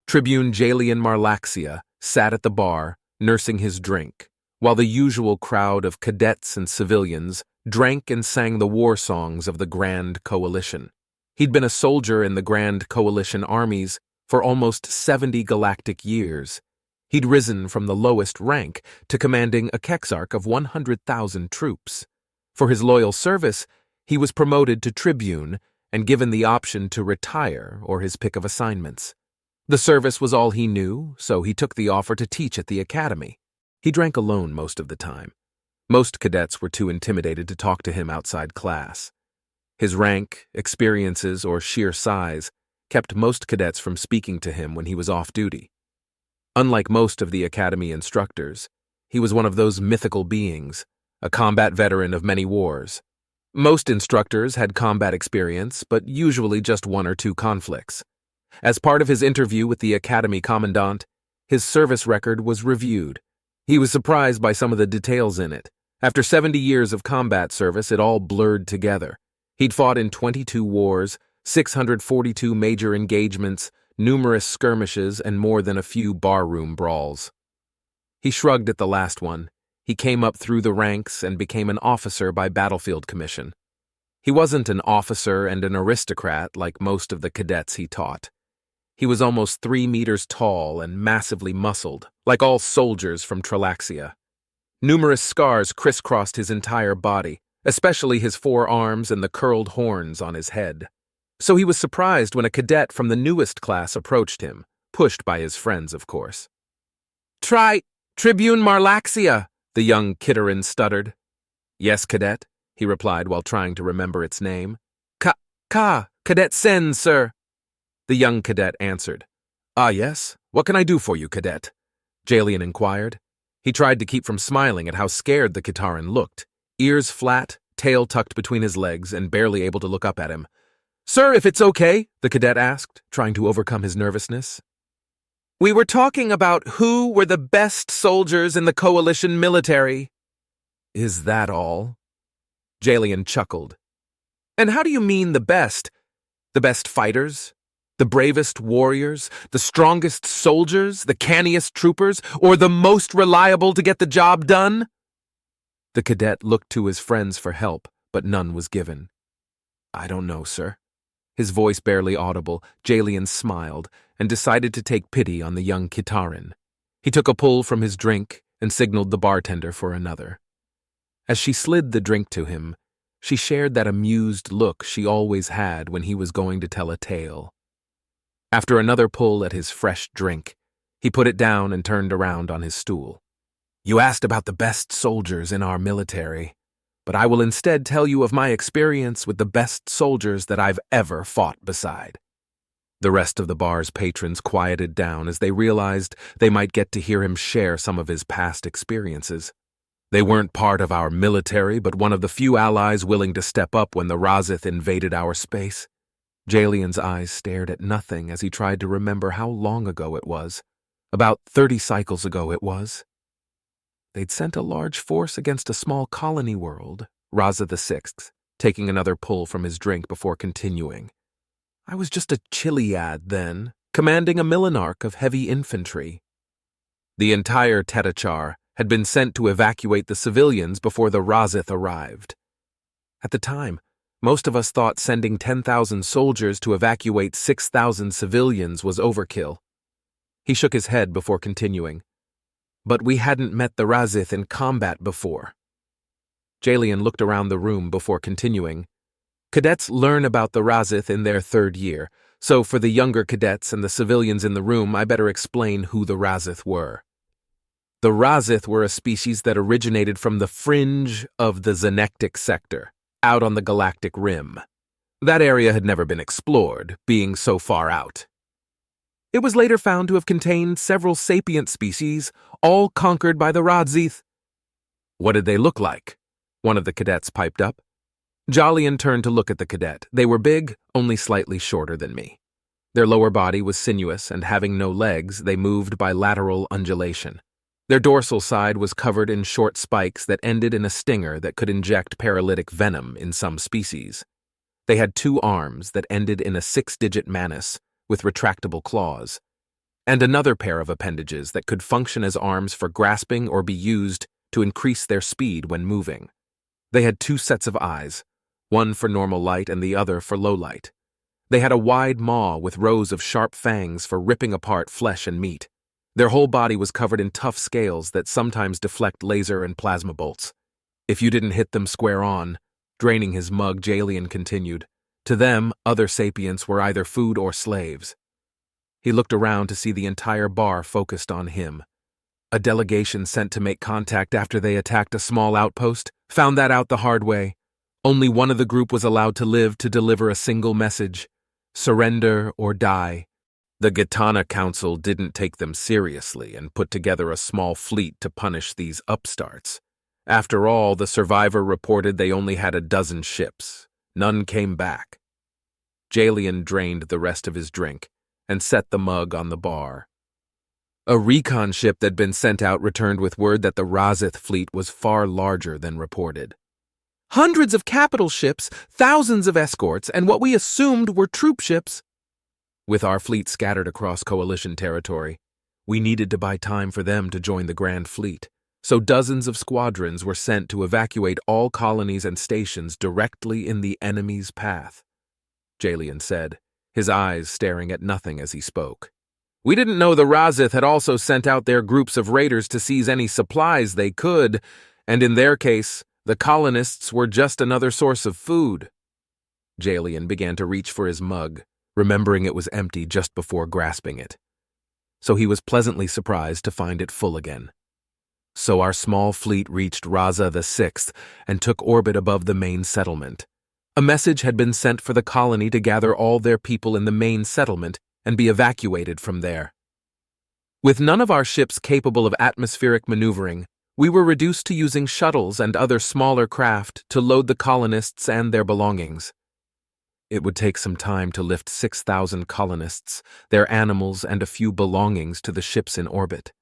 Tribune Jalian Marlaxia sat at the bar, nursing his drink, while the usual crowd of cadets and civilians drank and sang the war songs of the Grand Coalition. He'd been a soldier in the Grand Coalition armies for almost 70 galactic years. He'd risen from the lowest rank to commanding a Kexarch of 100,000 troops. For his loyal service, he was promoted to Tribune and given the option to retire or his pick of assignments. The service was all he knew, so he took the offer to teach at the academy. He drank alone most of the time. Most cadets were too intimidated to talk to him outside class. His rank, experiences, or sheer size kept most cadets from speaking to him when he was off duty. Unlike most of the academy instructors, he was one of those mythical beings, a combat veteran of many wars. Most instructors had combat experience, but usually just one or two conflicts. As part of his interview with the academy commandant, his service record was reviewed. He was surprised by some of the details in it. After 70 years of combat service, it all blurred together. He'd fought in 22 wars, 642 major engagements, numerous skirmishes, and more than a few barroom brawls. He shrugged at the last one. He came up through the ranks and became an officer by battlefield commission. He wasn't an officer and an aristocrat like most of the cadets he taught. He was almost 3 meters tall and massively muscled, like all soldiers from Tralaxia. Numerous scars crisscrossed his entire body, especially his forearms and the curled horns on his head. So he was surprised when a cadet from the newest class approached him, pushed by his friends, of course. "Try Tribune Marlaxia," the young Kitterin stuttered. "Yes, cadet," he replied while trying to remember its name. Cadet Sen, sir," the young cadet answered. "Ah, yes? What can I do for you, cadet?" Jalian inquired. He tried to keep from smiling at how scared the Kitaran looked, ears flat, tail tucked between his legs, and barely able to look up at him. "Sir, if it's okay," the cadet asked, trying to overcome his nervousness. "We were talking about who were the best soldiers in the coalition military." "Is that all?" Jalian chuckled. "And how do you mean the best? The best fighters? The bravest warriors? The strongest soldiers? The canniest troopers? Or the most reliable to get the job done?" The cadet looked to his friends for help, but none was given. "I don't know, sir." His voice barely audible, Jalian smiled and decided to take pity on the young Kitaran. He took a pull from his drink and signaled the bartender for another. As she slid the drink to him, she shared that amused look she always had when he was going to tell a tale. After another pull at his fresh drink, he put it down and turned around on his stool. "You asked about the best soldiers in our military, but I will instead tell you of my experience with the best soldiers that I've ever fought beside." The rest of the bar's patrons quieted down as they realized they might get to hear him share some of his past experiences. They weren't part of our military, but one of the few allies willing to step up when the Razith invaded our space. Jalian's eyes stared at nothing as he tried to remember how long ago it was. About 30 cycles ago it was. They'd sent a large force against a small colony world, Raza VI, taking another pull from his drink before continuing. "I was just a Chiliad then, commanding a Millenarch of heavy infantry. The entire Tetachar had been sent to evacuate the civilians before the Razith arrived. At the time, most of us thought sending 10,000 soldiers to evacuate 6,000 civilians was overkill." He shook his head before continuing. "But we hadn't met the Razith in combat before." Jalian looked around the room before continuing. "Cadets learn about the Razith in their 3rd year, so for the younger cadets and the civilians in the room, I better explain who the Razith were. The Razith were a species that originated from the fringe of the Zenectic sector, out on the galactic rim. That area had never been explored, being so far out. It was later found to have contained several sapient species, all conquered by the Razi. "What did they look like?" one of the cadets piped up. Jalian turned to look at the cadet. They were big, only slightly shorter than me. Their lower body was sinuous, and having no legs, they moved by lateral undulation. Their dorsal side was covered in short spikes that ended in a stinger that could inject paralytic venom in some species. They had 2 arms that ended in a 6-digit manus with retractable claws. and another pair of appendages that could function as arms for grasping or be used to increase their speed when moving. They had 2 sets of eyes, one for normal light and the other for low light. They had a wide maw with rows of sharp fangs for ripping apart flesh and meat. Their whole body was covered in tough scales that sometimes deflect laser and plasma bolts. If you didn't hit them square on, draining his mug, Jalian continued, to them, other sapients were either food or slaves. He looked around to see the entire bar focused on him. A delegation sent to make contact after they attacked a small outpost found that out the hard way. Only one of the group was allowed to live to deliver a single message: surrender or die. The Gitana Council didn't take them seriously and put together a small fleet to punish these upstarts. After all, the survivor reported they only had a dozen ships. None came back. Jalian drained the rest of his drink and set the mug on the bar. A recon ship that'd been sent out returned with word that the Razi fleet was far larger than reported. Hundreds of capital ships, thousands of escorts, and what we assumed were troop ships. With our fleet scattered across coalition territory, we needed to buy time for them to join the Grand Fleet, so dozens of squadrons were sent to evacuate all colonies and stations directly in the enemy's path, Jalian said, his eyes staring at nothing as he spoke. We didn't know the Razi had also sent out their groups of raiders to seize any supplies they could, and in their case, the colonists were just another source of food. Jalian began to reach for his mug, remembering it was empty just before grasping it. So he was pleasantly surprised to find it full again. So our small fleet reached Razi VI and took orbit above the main settlement. A message had been sent for the colony to gather all their people in the main settlement and be evacuated from there. With none of our ships capable of atmospheric maneuvering, we were reduced to using shuttles and other smaller craft to load the colonists and their belongings. It would take some time to lift 6,000 colonists, their animals, and a few belongings to the ships in orbit.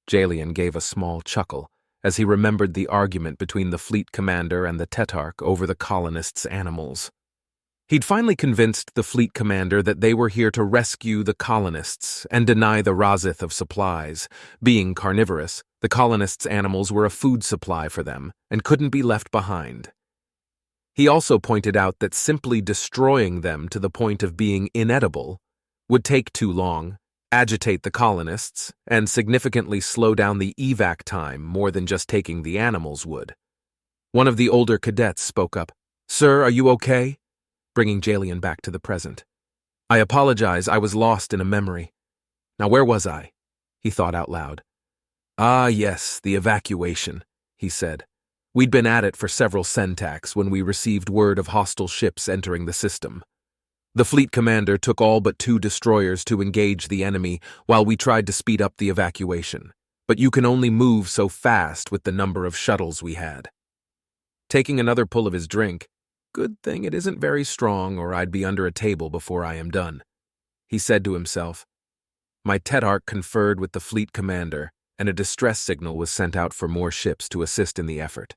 Jalian gave a small chuckle as he remembered the argument between the fleet commander and the Tetarch over the colonists' animals. He'd finally convinced the fleet commander that they were here to rescue the colonists and deny the Razi of supplies. Being carnivorous, the colonists' animals were a food supply for them and couldn't be left behind. He also pointed out that simply destroying them to the point of being inedible would take too long, agitate the colonists, and significantly slow down the evac time more than just taking the animals would. One of the older cadets spoke up. "Sir, are you okay?" Bringing Jalian back to the present. "I apologize, I was lost in a memory. Now where was I?" He thought out loud. "Ah, yes, the evacuation," he said. "We'd been at it for several centacs when we received word of hostile ships entering the system. The fleet commander took all but 2 destroyers to engage the enemy while we tried to speed up the evacuation, but you can only move so fast with the number of shuttles we had." Taking another pull of his drink, "Good thing it isn't very strong or I'd be under a table before I am done," he said to himself. My Tetarch conferred with the fleet commander, and a distress signal was sent out for more ships to assist in the effort.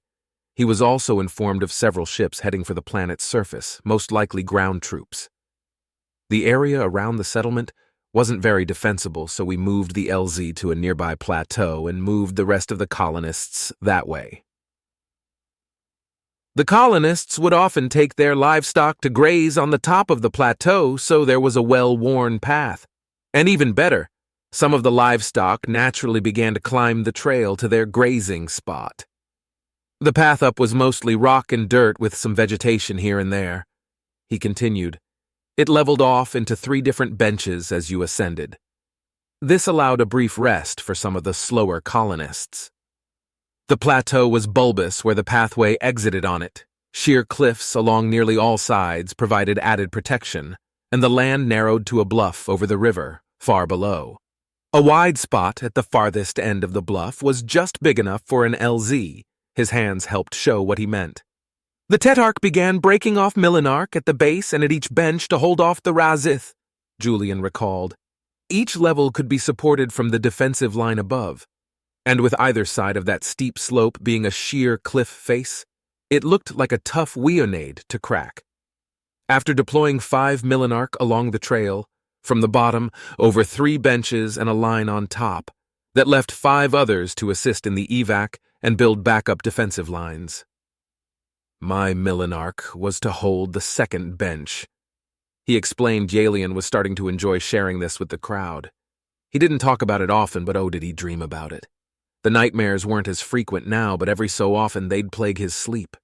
He was also informed of several ships heading for the planet's surface, most likely ground troops. The area around the settlement wasn't very defensible, so we moved the LZ to a nearby plateau and moved the rest of the colonists that way. The colonists would often take their livestock to graze on the top of the plateau, so there was a well-worn path. And even better, some of the livestock naturally began to climb the trail to their grazing spot. The path up was mostly rock and dirt with some vegetation here and there. He continued. It leveled off into 3 different benches as you ascended. This allowed a brief rest for some of the slower colonists. The plateau was bulbous where the pathway exited on it. Sheer cliffs along nearly all sides provided added protection, and the land narrowed to a bluff over the river, far below. A wide spot at the farthest end of the bluff was just big enough for an LZ. His hands helped show what he meant. The Tetarch began breaking off Millenarch at the base and at each bench to hold off the Razi, Julian recalled. Each level could be supported from the defensive line above, and with either side of that steep slope being a sheer cliff face, it looked like a tough weonade to crack. After deploying 5 Millenarch along the trail, from the bottom, over 3 benches and a line on top, that left 5 others to assist in the evac and build backup defensive lines. My Millenarch was to hold the second bench. He explained Jalian was starting to enjoy sharing this with the crowd. He didn't talk about it often, but oh, did he dream about it. The nightmares weren't as frequent now, but every so often they'd plague his sleep.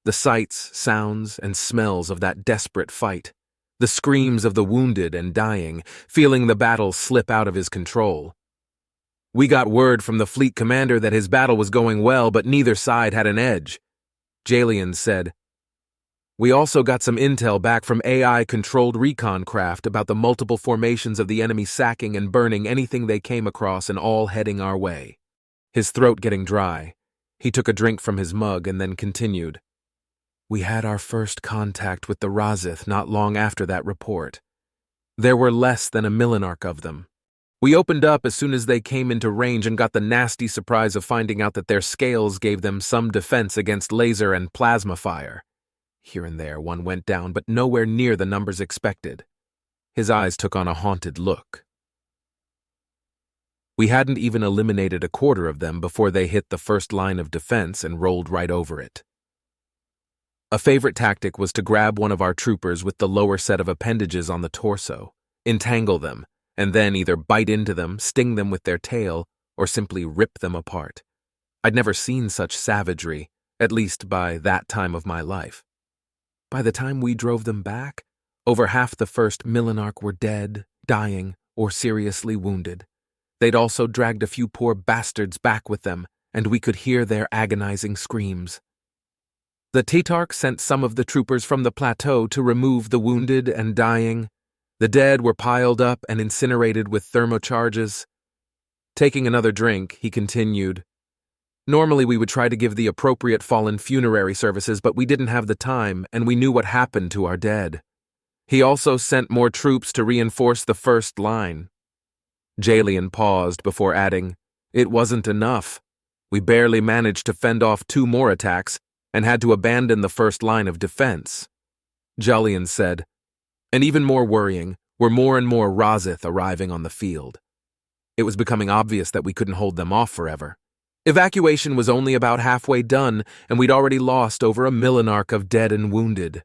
The sights, sounds, and smells of that desperate fight. The screams of the wounded and dying, feeling the battle slip out of his control. We got word from the fleet commander that his battle was going well, but neither side had an edge. Jalian said, "We also got some intel back from AI-controlled recon craft about the multiple formations of the enemy sacking and burning anything they came across and all heading our way." His throat getting dry, he took a drink from his mug and then continued. "We had our first contact with the Razi not long after that report. There were less than a Millenarch of them. We opened up as soon as they came into range and got the nasty surprise of finding out that their scales gave them some defense against laser and plasma fire. Here and there one went down, but nowhere near the numbers expected." His eyes took on a haunted look. "We hadn't even eliminated a quarter of them before they hit the first line of defense and rolled right over it. A favorite tactic was to grab one of our troopers with the lower set of appendages on the torso, entangle them, and then either bite into them, sting them with their tail, or simply rip them apart. I'd never seen such savagery, at least by that time of my life. By the time we drove them back, over half the first Millenarch were dead, dying, or seriously wounded. They'd also dragged a few poor bastards back with them, and we could hear their agonizing screams. The Tetarch sent some of the troopers from the plateau to remove the wounded and dying. The dead were piled up and incinerated with thermocharges." Taking another drink, he continued, "Normally we would try to give the appropriate fallen funerary services, but we didn't have the time, and we knew what happened to our dead. He also sent more troops to reinforce the first line." Jalian paused before adding, "It wasn't enough. We barely managed to fend off 2 more attacks and had to abandon the first line of defense." Jalian said, "And even more worrying were more and more Razi arriving on the field. It was becoming obvious that we couldn't hold them off forever. Evacuation was only about halfway done, and we'd already lost over a Millenarch of dead and wounded.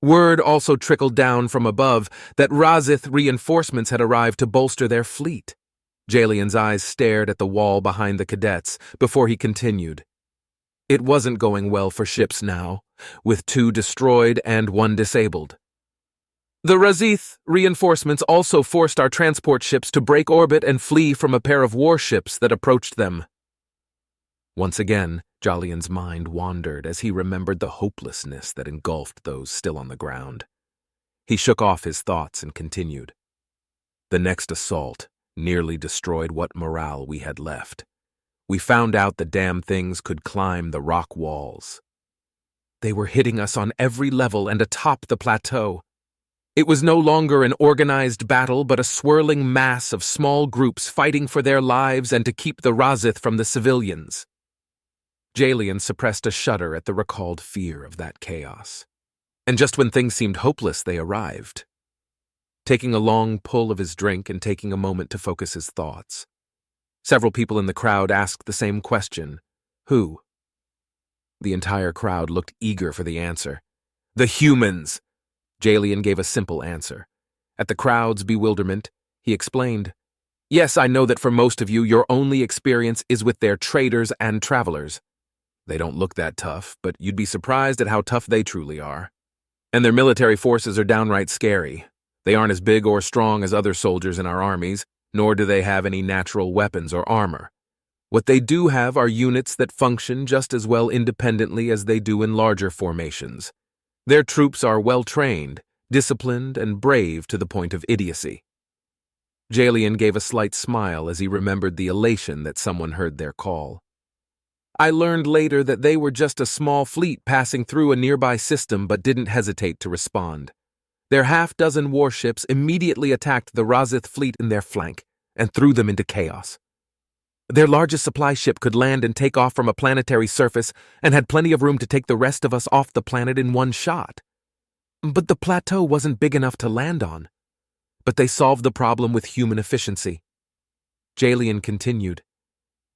Word also trickled down from above that Razi reinforcements had arrived to bolster their fleet." Jalian's eyes stared at the wall behind the cadets before he continued. "It wasn't going well for ships now, with 2 destroyed and 1 disabled. The Razi reinforcements also forced our transport ships to break orbit and flee from a pair of warships that approached them." Once again, Jalian's mind wandered as he remembered the hopelessness that engulfed those still on the ground. He shook off his thoughts and continued. "The next assault nearly destroyed what morale we had left. We found out the damn things could climb the rock walls. They were hitting us on every level and atop the plateau. It was no longer an organized battle, but a swirling mass of small groups fighting for their lives and to keep the Razi from the civilians." Jalian suppressed a shudder at the recalled fear of that chaos. And just when things seemed hopeless, they arrived. Taking a long pull of his drink and taking a moment to focus his thoughts, several people in the crowd asked the same question. Who? The entire crowd looked eager for the answer. "The humans!" Jalian gave a simple answer. At the crowd's bewilderment, he explained, "Yes, I know that for most of you, your only experience is with their traders and travelers. They don't look that tough, but you'd be surprised at how tough they truly are. And their military forces are downright scary. They aren't as big or strong as other soldiers in our armies, nor do they have any natural weapons or armor. What they do have are units that function just as well independently as they do in larger formations. Their troops are well-trained, disciplined, and brave to the point of idiocy." Jalian gave a slight smile as he remembered the elation that someone heard their call. "I learned later that they were just a small fleet passing through a nearby system but didn't hesitate to respond. Their half-dozen warships immediately attacked the Razi fleet in their flank and threw them into chaos. Their largest supply ship could land and take off from a planetary surface and had plenty of room to take the rest of us off the planet in one shot. But the plateau wasn't big enough to land on. but they solved the problem with human efficiency. Jalian continued.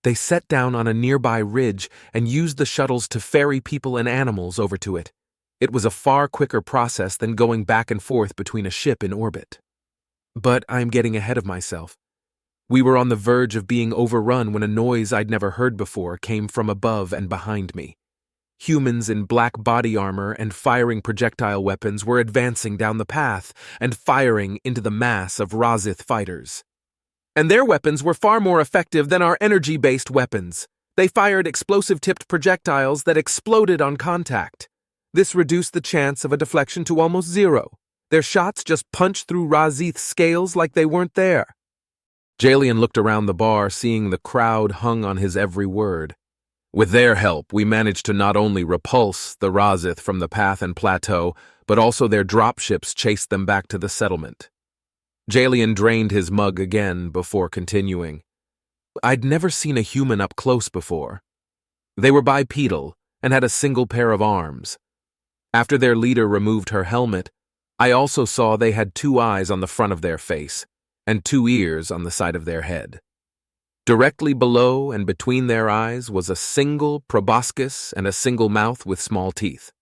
They set down on a nearby ridge and used the shuttles to ferry people and animals over to it. It was a far quicker process than going back and forth between a ship in orbit. But I'm getting ahead of myself. We were on the verge of being overrun when a noise I'd never heard before came from above and behind me. Humans in black body armor and firing projectile weapons were advancing down the path and firing into the mass of Razi fighters. And their weapons were far more effective than our energy-based weapons. They fired explosive-tipped projectiles that exploded on contact. This reduced the chance of a deflection to almost zero. Their shots just punched through Razith's scales like they weren't there. Jalian looked around the bar, seeing the crowd hung on his every word. With their help, we managed to not only repulse the Razith from the path and plateau, but also their dropships chased them back to the settlement. Jalian drained his mug again before continuing. I'd never seen a human up close before. They were bipedal and had a single pair of arms. After their leader removed her helmet, I also saw they had 2 eyes on the front of their face and 2 ears on the side of their head. Directly below and between their eyes was a single proboscis and a single mouth with small teeth.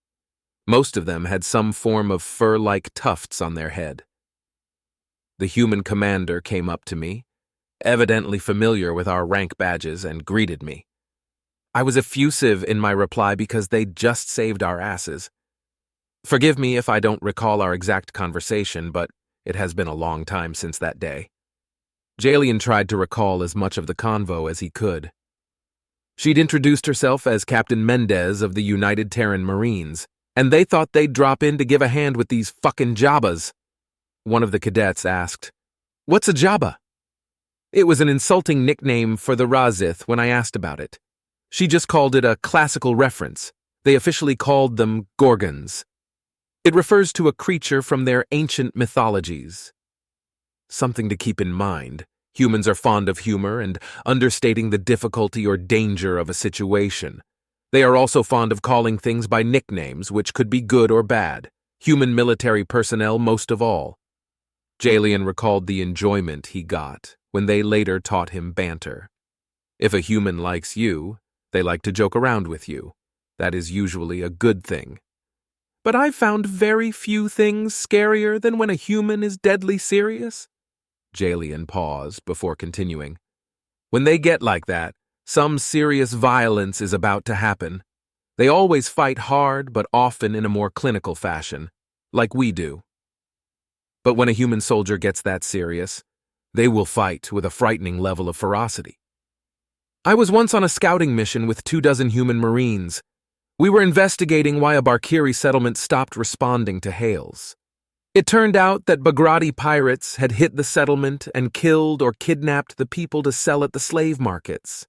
Most of them had some form of fur-like tufts on their head. The human commander came up to me, evidently familiar with our rank badges, and greeted me. I was effusive in my reply because they'd just saved our asses. Forgive me if I don't recall our exact conversation, but it has been a long time since that day. Jalian tried to recall as much of the convo as he could. She'd introduced herself as Captain Mendez of the United Terran Marines, and they thought they'd drop in to give a hand with these fucking Jabbas. One of the cadets asked, "What's a Jabba?" It was an insulting nickname for the Razith when I asked about it. She just called it a classical reference. They officially called them Gorgons. It refers to a creature from their ancient mythologies. Something to keep in mind. Humans are fond of humor and understating the difficulty or danger of a situation. They are also fond of calling things by nicknames, which could be good or bad. Human military personnel most of all. Jalian recalled the enjoyment he got when they later taught him banter. If a human likes you, they like to joke around with you. That is usually a good thing. But I've found very few things scarier than when a human is deadly serious. Jalian paused before continuing. When they get like that, some serious violence is about to happen. They always fight hard, but often in a more clinical fashion, like we do. But when a human soldier gets that serious, they will fight with a frightening level of ferocity. I was once on a scouting mission with 24 human Marines. We were investigating why a Barkiri settlement stopped responding to hails. It turned out that Bagrati pirates had hit the settlement and killed or kidnapped the people to sell at the slave markets.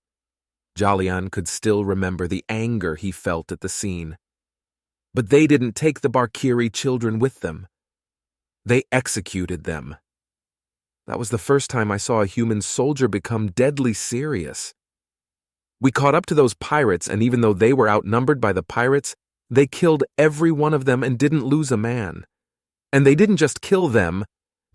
Jalian could still remember the anger he felt at the scene. But they didn't take the Barkiri children with them. They executed them. That was the first time I saw a human soldier become deadly serious. We caught up to those pirates, and even though they were outnumbered by the pirates, they killed every one of them and didn't lose a man. And they didn't just kill them,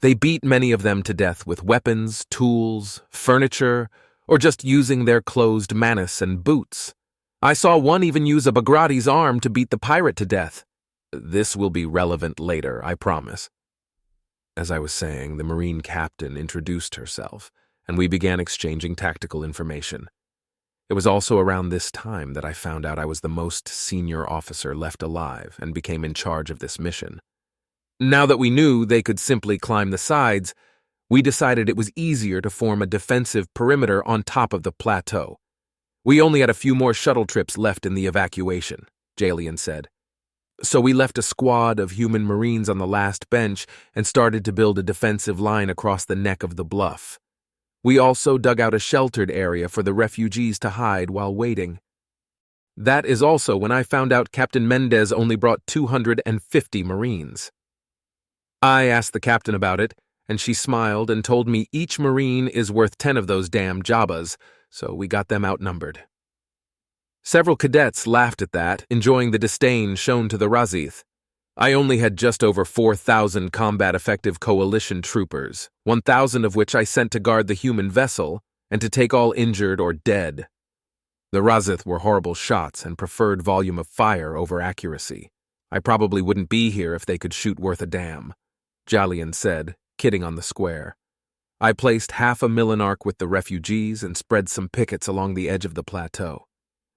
they beat many of them to death with weapons, tools, furniture, or just using their closed manus and boots. I saw one even use a Bagrati's arm to beat the pirate to death. This will be relevant later, I promise. As I was saying, the Marine captain introduced herself, and we began exchanging tactical information. It was also around this time that I found out I was the most senior officer left alive and became in charge of this mission. Now that we knew they could simply climb the sides, we decided it was easier to form a defensive perimeter on top of the plateau. We only had a few more shuttle trips left in the evacuation, Jalian said. So we left a squad of human Marines on the last bench and started to build a defensive line across the neck of the bluff. We also dug out a sheltered area for the refugees to hide while waiting. That is also when I found out Captain Mendez only brought 250 Marines. I asked the captain about it, and she smiled and told me each Marine is worth 10 of those damn Jabbas, so we got them outnumbered. Several cadets laughed at that, enjoying the disdain shown to the Razith. I only had just over 4,000 combat-effective coalition troopers, 1,000 of which I sent to guard the human vessel and to take all injured or dead. The Razith were horrible shots and preferred volume of fire over accuracy. I probably wouldn't be here if they could shoot worth a damn, Jalian said, kidding on the square. I placed half a millinarch with the refugees and spread some pickets along the edge of the plateau.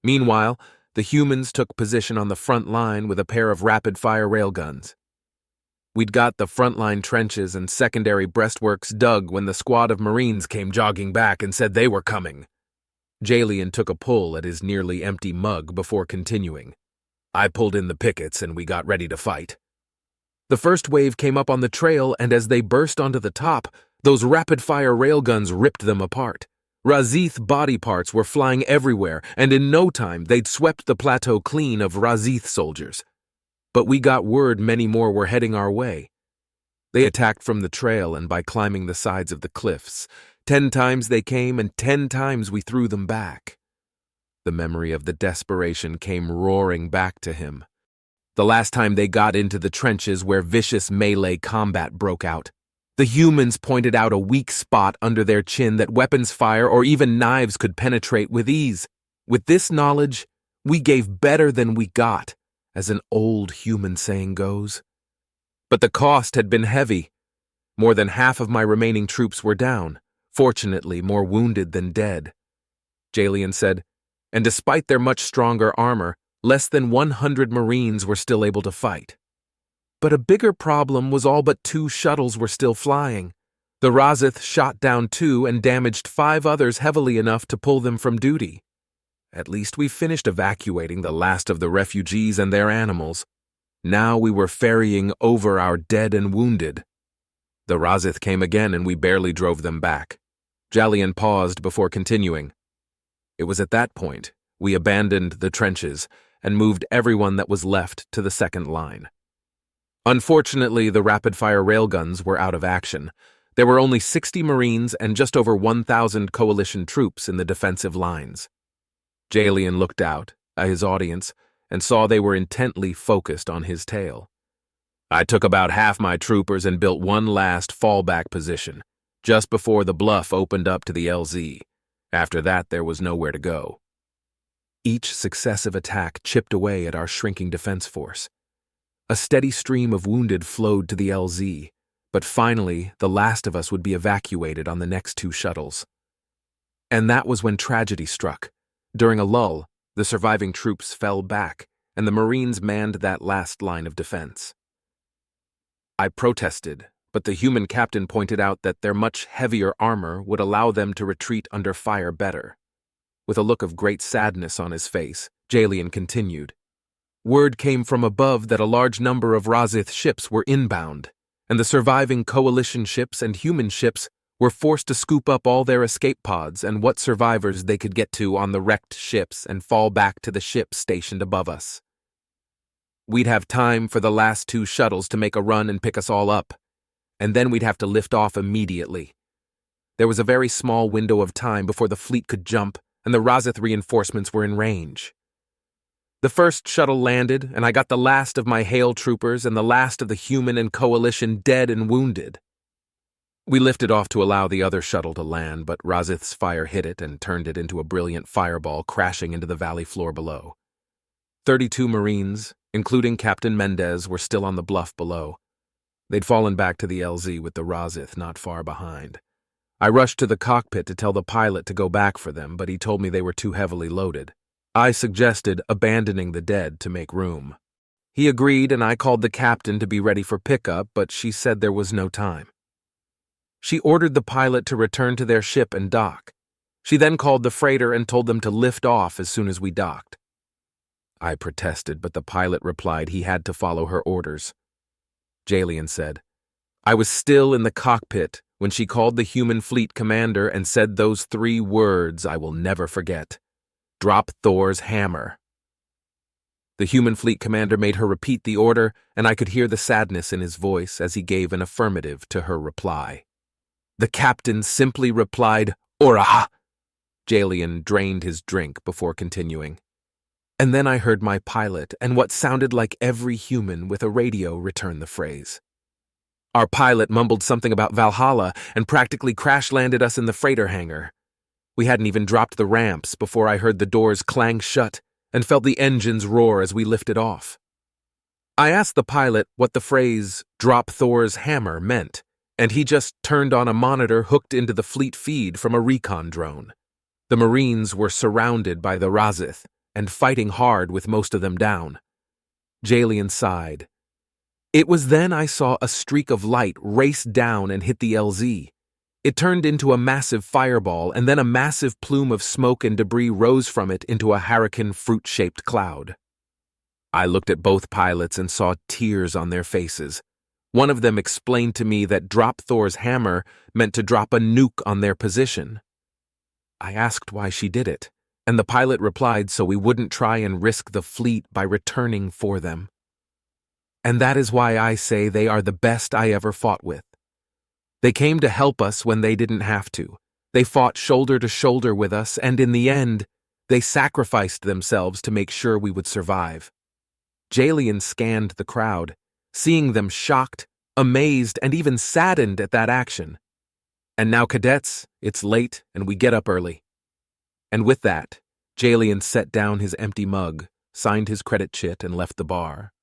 Meanwhile, the humans took position on the front line with a pair of rapid-fire railguns. We'd got the front-line trenches and secondary breastworks dug when the squad of Marines came jogging back and said they were coming. Jalian took a pull at his nearly empty mug before continuing. I pulled in the pickets and we got ready to fight. The first wave came up on the trail, and as they burst onto the top, those rapid-fire railguns ripped them apart. Razith body parts were flying everywhere, and in no time they'd swept the plateau clean of Razith soldiers. But we got word many more were heading our way. They attacked from the trail and by climbing the sides of the cliffs. 10 times they came, and 10 times we threw them back. The memory of the desperation came roaring back to him. The last time they got into the trenches where vicious melee combat broke out, the humans pointed out a weak spot under their chin that weapons fire or even knives could penetrate with ease. With this knowledge, we gave better than we got, as an old human saying goes. But the cost had been heavy. More than half of my remaining troops were down, fortunately more wounded than dead. Jalian said, and despite their much stronger armor, less than 100 Marines were still able to fight. But a bigger problem was all but 2 shuttles were still flying. The Razith shot down 2 and damaged 5 others heavily enough to pull them from duty. At least we finished evacuating the last of the refugees and their animals. Now we were ferrying over our dead and wounded. The Razith came again and we barely drove them back. Jalian paused before continuing. It was at that point we abandoned the trenches and moved everyone that was left to the second line. Unfortunately, the rapid-fire railguns were out of action. There were only 60 Marines and just over 1,000 coalition troops in the defensive lines. Jalian looked out at his audience and saw they were intently focused on his tail. I took about half my troopers and built one last fallback position, just before the bluff opened up to the LZ. After that, there was nowhere to go. Each successive attack chipped away at our shrinking defense force. A steady stream of wounded flowed to the LZ, but finally the last of us would be evacuated on the next 2 shuttles. And that was when tragedy struck. During a lull, the surviving troops fell back, and the Marines manned that last line of defense. I protested, but the human captain pointed out that their much heavier armor would allow them to retreat under fire better. With a look of great sadness on his face, Jalian continued. Word came from above that a large number of Razith ships were inbound, and the surviving coalition ships and human ships were forced to scoop up all their escape pods and what survivors they could get to on the wrecked ships and fall back to the ships stationed above us. We'd have time for the last 2 shuttles to make a run and pick us all up, and then we'd have to lift off immediately. There was a very small window of time before the fleet could jump, and the Razith reinforcements were in range. The first shuttle landed, and I got the last of my Hail troopers and the last of the human and coalition dead and wounded. We lifted off to allow the other shuttle to land, but Razith's fire hit it and turned it into a brilliant fireball crashing into the valley floor below. 32 Marines, including Captain Mendez, were still on the bluff below. They'd fallen back to the LZ with the Razith not far behind. I rushed to the cockpit to tell the pilot to go back for them, but he told me they were too heavily loaded. I suggested abandoning the dead to make room. He agreed, and I called the captain to be ready for pickup, but she said there was no time. She ordered the pilot to return to their ship and dock. She then called the freighter and told them to lift off as soon as we docked. I protested, but the pilot replied he had to follow her orders. Jalian said, I was still in the cockpit when she called the human fleet commander and said those 3 words I will never forget. Drop Thor's hammer. The human fleet commander made her repeat the order, and I could hear the sadness in his voice as he gave an affirmative to her reply. The captain simply replied, OORAH! Jalian drained his drink before continuing. And then I heard my pilot and what sounded like every human with a radio return the phrase. Our pilot mumbled something about Valhalla and practically crash-landed us in the freighter hangar. We hadn't even dropped the ramps before I heard the doors clang shut and felt the engines roar as we lifted off. I asked the pilot what the phrase, "drop Thor's hammer," meant, and he just turned on a monitor hooked into the fleet feed from a recon drone. The Marines were surrounded by the Razi and fighting hard with most of them down. Jalian sighed. It was then I saw a streak of light race down and hit the LZ. It turned into a massive fireball, and then a massive plume of smoke and debris rose from it into a hurricane fruit-shaped cloud. I looked at both pilots and saw tears on their faces. One of them explained to me that drop Thor's hammer meant to drop a nuke on their position. I asked why she did it, and the pilot replied so we wouldn't try and risk the fleet by returning for them. And that is why I say they are the best I ever fought with. They came to help us when they didn't have to. They fought shoulder to shoulder with us, and in the end, they sacrificed themselves to make sure we would survive. Jalian scanned the crowd, seeing them shocked, amazed, and even saddened at that action. And now, cadets, it's late and we get up early. And with that, Jalian set down his empty mug, signed his credit chit, and left the bar.